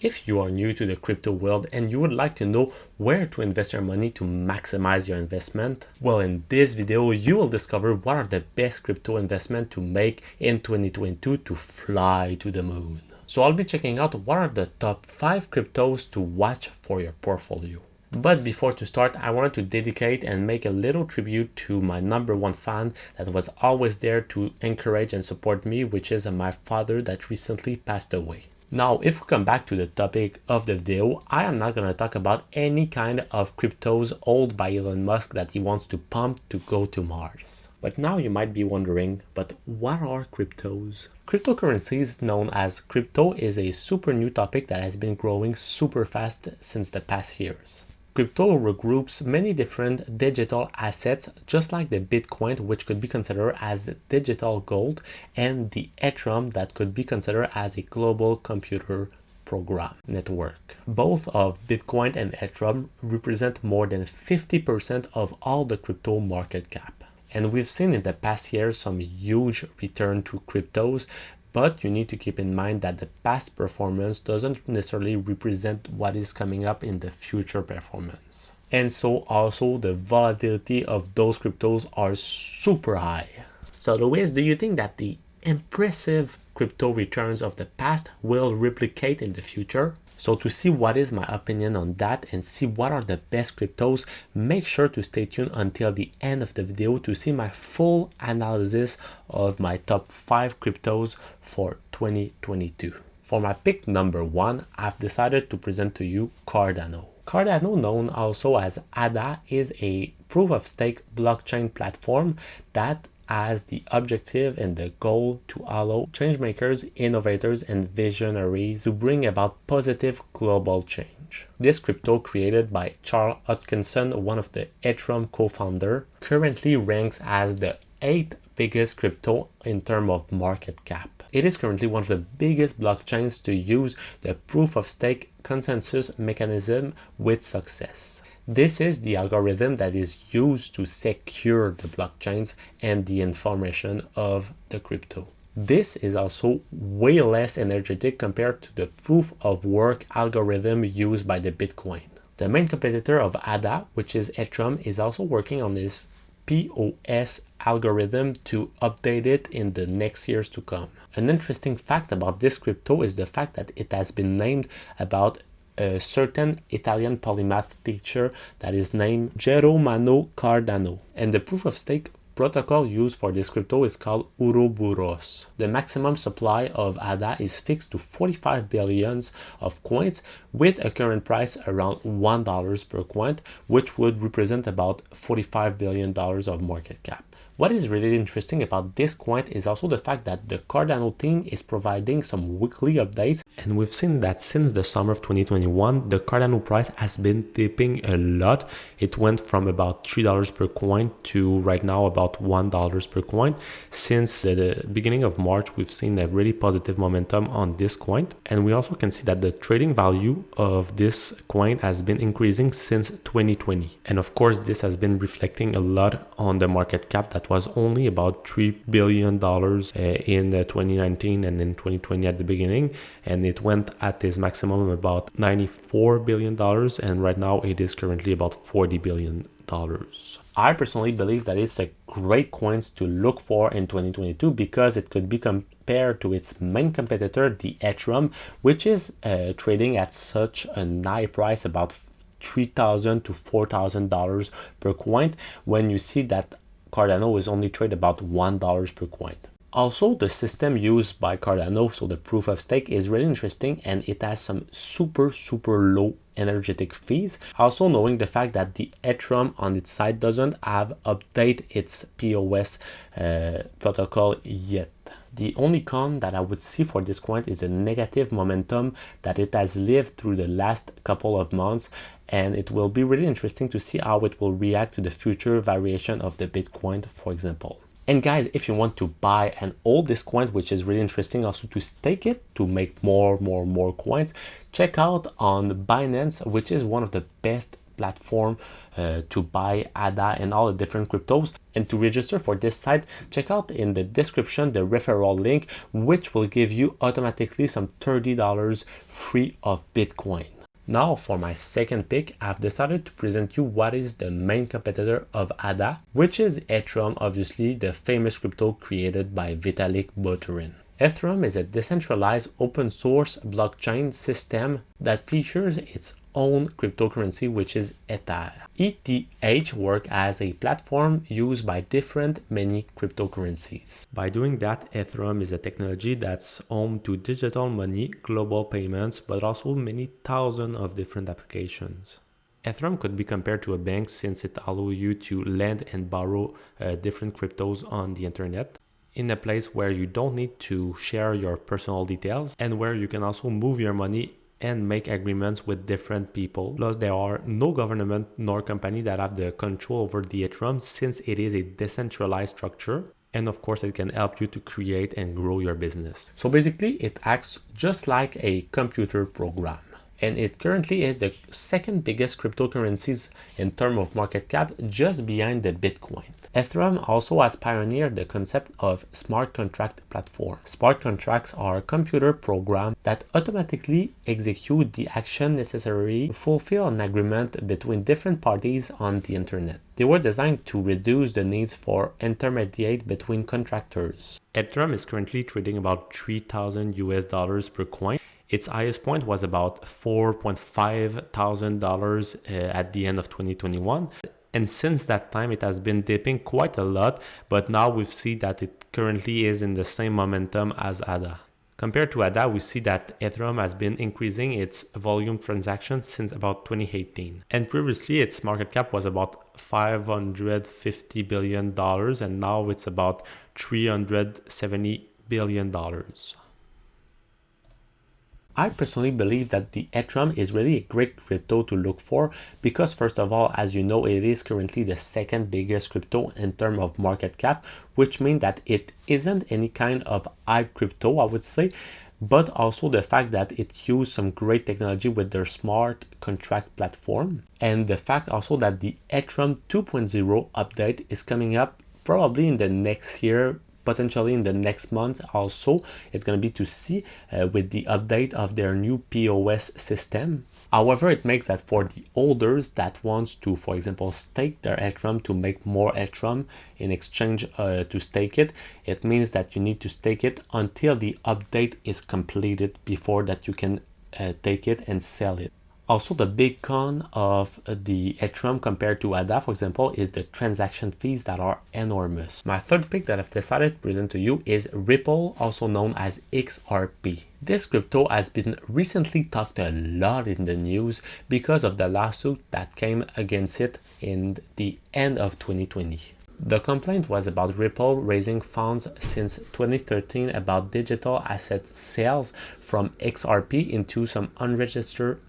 If you are new to the crypto world and you would like to know where to invest your money to maximize your investment, well, in this video, you will discover what are the best crypto investments to make in 2022 to fly to the moon. So I'll be checking out what are the top 5 cryptos to watch for your portfolio. But before to start, I wanted to dedicate and make a little tribute to my #1 fan that was always there to encourage and support me, which is my father that recently passed away. Now, if we come back to the topic of the video, I am not going to talk about any kind of cryptos owned by Elon Musk that he wants to pump to go to Mars. But now you might be wondering, but what are cryptos? Cryptocurrencies, known as crypto, is a super new topic that has been growing super fast since the past years. Crypto regroups many different digital assets, just like the Bitcoin, which could be considered as digital gold, and the Ethereum that could be considered as a global computer program network. Both of Bitcoin and Ethereum represent more than 50% of all the crypto market cap. And we've seen in the past years some huge return to cryptos, but you need to keep in mind that the past performance doesn't necessarily represent what is coming up in the future performance. And so also the volatility of those cryptos are super high. So Louis, do you think that the impressive crypto returns of the past will replicate in the future? So to see what is my opinion on that and see what are the best cryptos, make sure to stay tuned until the end of the video to see my full analysis of my top 5 cryptos for 2022. For my pick #1, I've decided to present to you Cardano. Cardano, known also as ADA, is a proof-of-stake blockchain platform that has the objective and the goal to allow changemakers, innovators, and visionaries to bring about positive global change. This crypto, created by Charles Hoskinson, one of the Ethereum co-founder, currently ranks as the 8th biggest crypto in terms of market cap. It is currently one of the biggest blockchains to use the proof-of-stake consensus mechanism with success. This is the algorithm that is used to secure the blockchains and the information of the crypto. This is also way less energetic compared to the proof of work algorithm used by the Bitcoin. The main competitor of ADA, which is Ethereum, is also working on this POS algorithm to update it in the next years to come. An interesting fact about this crypto is the fact that it has been named about a certain Italian polymath teacher that is named Geromano Cardano, and the proof-of-stake protocol used for this crypto is called Ouroboros. The maximum supply of ADA is fixed to 45 billions of coins with a current price around $1 per coin, which would represent about $45 billion of market cap. What is really interesting about this coin is also the fact that the Cardano team is providing some weekly updates, and we've seen that since the summer of 2021, the Cardano price has been dipping a lot. It went from about $3 per coin to right now about $1 per coin. Since the beginning of March, we've seen a really positive momentum on this coin, and we also can see that the trading value of this coin has been increasing since 2020. And of course, this has been reflecting a lot on the market cap that was only about $3 billion in 2019 and in 2020 at the beginning, and it went at its maximum about $94 billion, and right now it is currently about $40 billion. I personally believe that it's a great coin to look for in 2022 because it could be compared to its main competitor, the Ethereum, which is trading at such a high price, about $3,000 to $4,000 per coin, when you see that Cardano is only trade about $1 per coin. Also, the system used by Cardano, so the proof of stake, is really interesting, and it has some super low energetic fees. Also, knowing the fact that the Ethereum on its side doesn't have update its POS protocol yet. The only con that I would see for this coin is the negative momentum that it has lived through the last couple of months, and it will be really interesting to see how it will react to the future variation of the Bitcoin, for example. And guys, if you want to buy and hold this coin, which is really interesting, also to stake it to make more coins, check out on Binance, which is one of the best platform to buy ADA and all the different cryptos. And to register for this site, check out in the description the referral link, which will give you automatically some $30 free of Bitcoin. Now for my second pick, I've decided to present you what is the main competitor of ADA, which is Ethereum, obviously the famous crypto created by Vitalik Buterin. Ethereum is a decentralized open source blockchain system that features its own cryptocurrency, which is Ether. ETH works as a platform used by many cryptocurrencies. By doing that, Ethereum is a technology that's home to digital money, global payments, but also many thousands of different applications. Ethereum could be compared to a bank since it allows you to lend and borrow different cryptos on the internet, in a place where you don't need to share your personal details and where you can also move your money and make agreements with different people. Plus, there are no government nor company that have the control over the Ethereum since it is a decentralized structure. And of course, it can help you to create and grow your business. So basically, it acts just like a computer program. And it currently is the second biggest cryptocurrencies in terms of market cap, just behind the Bitcoin. Ethereum also has pioneered the concept of smart contract platform. Smart contracts are computer programs that automatically execute the action necessary to fulfill an agreement between different parties on the internet. They were designed to reduce the needs for intermediate between contractors. Ethereum is currently trading about $3,000 per coin. Its highest point was about $4,500 at the end of 2021. And since that time, it has been dipping quite a lot, but now we see that it currently is in the same momentum as ADA. Compared to ADA, we see that Ethereum has been increasing its volume transactions since about 2018. And previously, its market cap was about $550 billion, and now it's about $370 billion. I personally believe that the Ethereum is really a great crypto to look for because, first of all, as you know, it is currently the second biggest crypto in terms of market cap, which means that it isn't any kind of hype crypto, I would say, but also the fact that it used some great technology with their smart contract platform, and the fact also that the Ethereum 2.0 update is coming up probably in the next year, potentially in the next month. Also, it's going to be to see with the update of their new POS system. However, it makes that for the holders that wants to, for example, stake their Ethereum to make more Ethereum in exchange to stake it, it means that you need to stake it until the update is completed before that you can take it and sell it. Also, the big con of the Ethereum compared to ADA, for example, is the transaction fees that are enormous. My third pick that I've decided to present to you is Ripple, also known as XRP. This crypto has been recently talked a lot in the news because of the lawsuit that came against it in the end of 2020. The complaint was about Ripple raising funds since 2013 about digital asset sales from XRP into some unregistered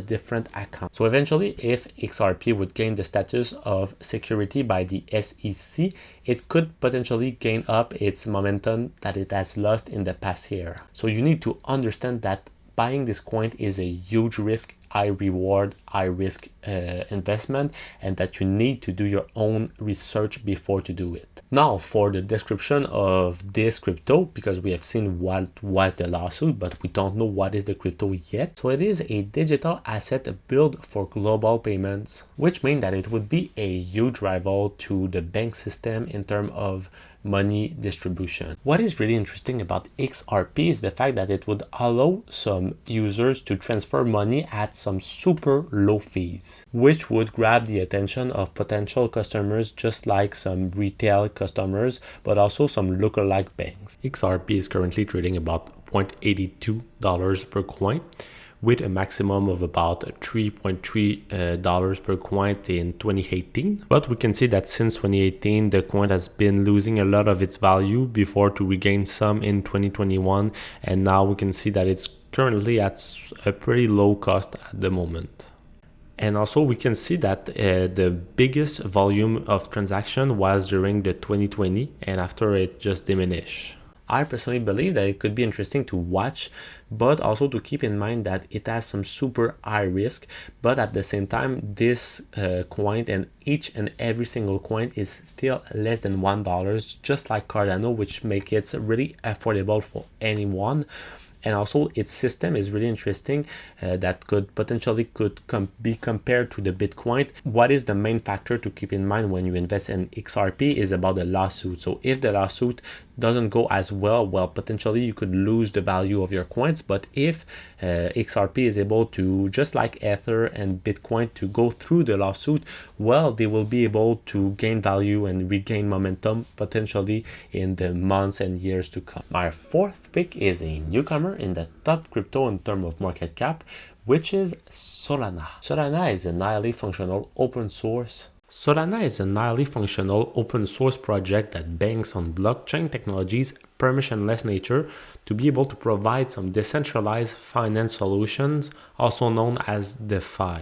different accounts. So eventually, if XRP would gain the status of security by the SEC, it could potentially gain up its momentum that it has lost in the past year. So you need to understand that buying this coin is a huge risk, high reward, high risk investment, and that you need to do your own research before to do it. Now for the description of this crypto, because we have seen what was the lawsuit, but we don't know what is the crypto yet. So it is a digital asset built for global payments, which means that it would be a huge rival to the bank system in terms of money distribution. What is really interesting about XRP is the fact that it would allow some users to transfer money at some super low fees, which would grab the attention of potential customers, just like some retail customers, but also some lookalike banks. XRP is currently trading about $0.82 per coin, with a maximum of about $3.3 per coin in 2018. But we can see that since 2018, the coin has been losing a lot of its value before to regain some in 2021. And now we can see that it's currently at a pretty low cost at the moment. And also we can see that the biggest volume of transaction was during the 2020, and after it just diminished. I personally believe that it could be interesting to watch, but also to keep in mind that it has some super high risk. But at the same time, this coin and each and every single coin is still less than $1, just like Cardano, which makes it really affordable for anyone. And also its system is really interesting, that could potentially be compared to the Bitcoin. What is the main factor to keep in mind when you invest in XRP is about the lawsuit. So if the lawsuit doesn't go as well, potentially you could lose the value of your coins. But if XRP is able to, just like Ether and Bitcoin, to go through the lawsuit, they will be able to gain value and regain momentum potentially in the months and years to come. My fourth pick is a newcomer in the top crypto in terms of market cap, which is Solana. Solana is a highly functional open source project that banks on blockchain technology's permissionless nature to be able to provide some decentralized finance solutions, also known as DeFi.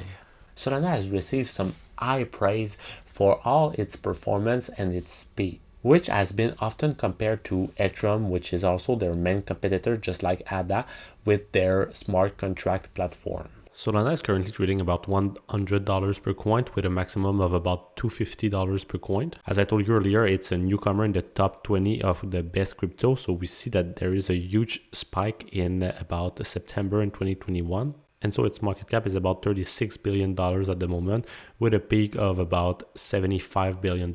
Solana has received some high praise for all its performance and its speed, which has been often compared to Ethereum, which is also their main competitor, just like ADA, with their smart contract platform. Solana is currently trading about $100 per coin with a maximum of about $250 per coin. As I told you earlier, it's a newcomer in the top 20 of the best crypto. So we see that there is a huge spike in about September in 2021. And so its market cap is about $36 billion at the moment, with a peak of about $75 billion.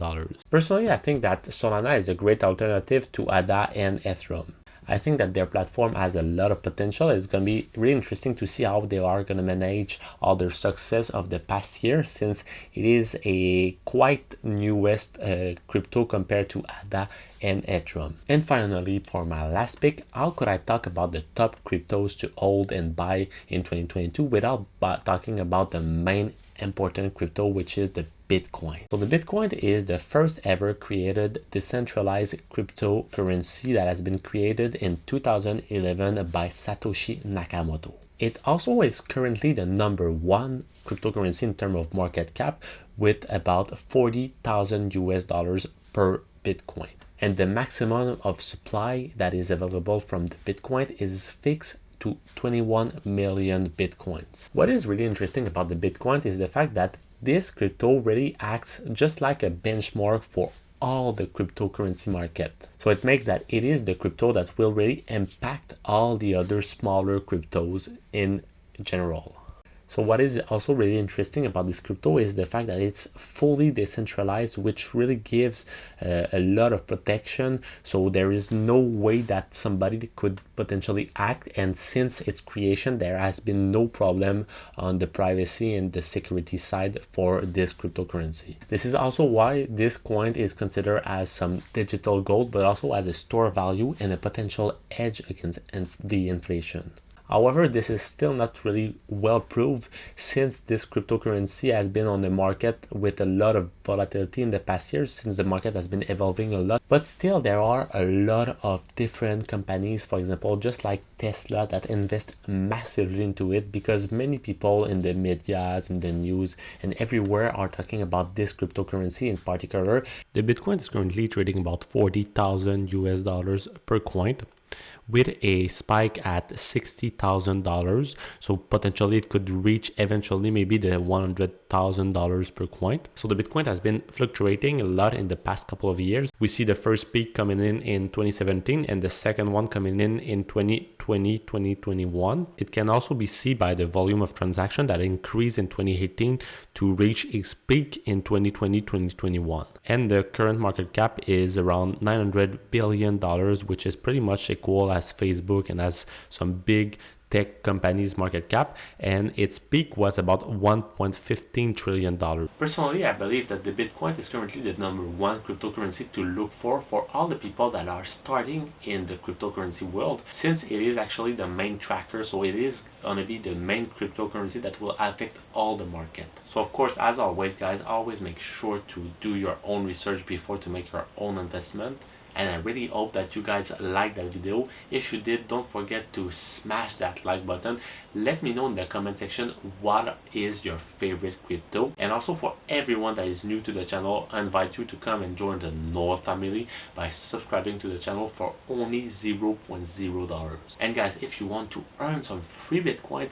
Personally, I think that Solana is a great alternative to ADA and Ethereum. I think that their platform has a lot of potential. It's going to be really interesting to see how they are going to manage all their success of the past year, since it is a quite newest crypto compared to ADA and Ethereum. And finally, for my last pick, how could I talk about the top cryptos to hold and buy in 2022 without talking about the main important crypto, which is the Bitcoin. So the Bitcoin is the first ever created decentralized cryptocurrency that has been created in 2011 by Satoshi Nakamoto. It also is currently the number one cryptocurrency in terms of market cap, with about 40,000 US dollars per Bitcoin. And the maximum of supply that is available from the Bitcoin is fixed to 21 million Bitcoins. What is really interesting about the Bitcoin is the fact that this crypto really acts just like a benchmark for all the cryptocurrency market. So it makes that it is the crypto that will really impact all the other smaller cryptos in general. So what is also really interesting about this crypto is the fact that it's fully decentralized, which really gives a lot of protection. So there is no way that somebody could potentially act. And since its creation, there has been no problem on the privacy and the security side for this cryptocurrency. This is also why this coin is considered as some digital gold, but also as a store value and a potential hedge against the inflation. However, this is still not really well proved, since this cryptocurrency has been on the market with a lot of volatility in the past years, since the market has been evolving a lot. But still, there are a lot of different companies, for example, just like Tesla, that invest massively into it, because many people in the media, in the news, and everywhere are talking about this cryptocurrency in particular. The Bitcoin is currently trading about 40,000 US dollars per coin, with a spike at $60,000. So potentially it could reach eventually maybe the $100,000 per coin. So the Bitcoin has been fluctuating a lot in the past couple of years. We see the first peak coming in 2017 and the second one coming in 2020, 2021. It can also be seen by the volume of transaction that increased in 2018 to reach its peak in 2020, 2021. And the current market cap is around $900 billion, which is pretty much equal as Facebook and as some big tech companies' market cap, and its peak was about $1.15 trillion. Personally, I believe that the Bitcoin is currently the number one cryptocurrency to look for all the people that are starting in the cryptocurrency world, since it is actually the main tracker. So it is going to be the main cryptocurrency that will affect all the market. So of course, as always, guys, always make sure to do your own research before to make your own investment. and I really hope that you guys liked that video. If you did, don't forget to smash that like button. Let me know in the comment section what is your favorite crypto, and also for everyone that is new to the channel, I invite you to come and join the Noah family by subscribing to the channel for only $0.0. And guys, if you want to earn some free Bitcoin,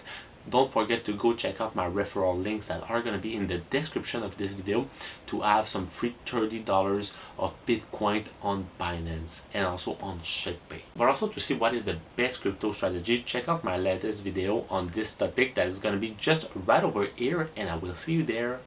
don't forget to go check out my referral links that are going to be in the description of this video to have some free $30 of Bitcoin on Binance and also on ShakePay. But also to see what is the best crypto strategy, check out my latest video on this topic that is going to be just right over here, and I will see you there.